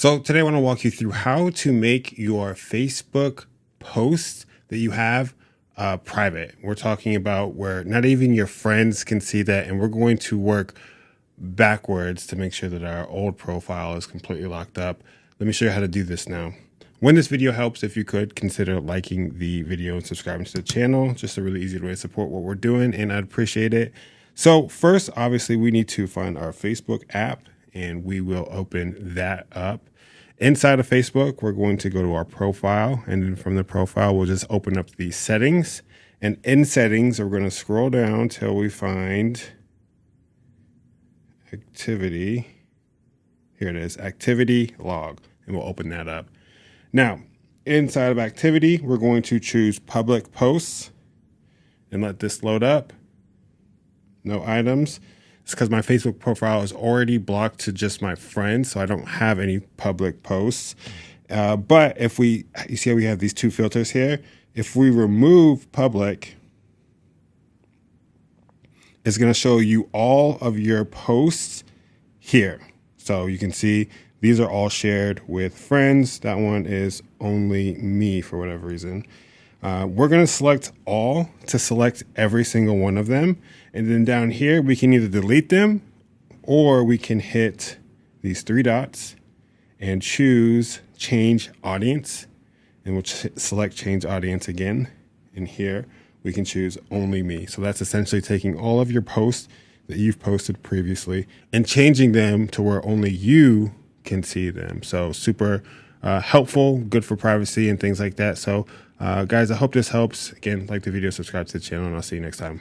So today I want to walk you through how to make your Facebook posts that you have private. We're talking about where not even your friends can see that, and we're going to work backwards to make sure that our old profile is completely locked up. Let me show you how to do this now. When this video helps, if you could consider liking the video and subscribing to the channel, just a really easy way to support what we're doing, and I'd appreciate it. So first, obviously, we need to find our Facebook app, and we will open that up. Inside of Facebook, we're going to go to our profile, and then from the profile, we'll just open up the settings. And in settings, we're going to scroll down till we find activity. Here it is, activity log, and we'll open that up. Now, inside of activity, we're going to choose public posts and let this load up. No items. It's because my Facebook profile is already blocked to just my friends, so I don't have any public posts. But if you see how we have these two filters here? If we remove public, it's going to show you all of your posts here. So you can see these are all shared with friends. That one is only me for whatever reason. We're going to select all to select every single one of them. And then down here, we can either delete them or we can hit these three dots and choose change audience. And we'll select change audience again. And here we can choose only me. So that's essentially taking all of your posts that you've posted previously and changing them to where only you can see them. So super helpful, good for privacy and things like that. So guys, I hope this helps. Again, like the video, subscribe to the channel, and I'll see you next time.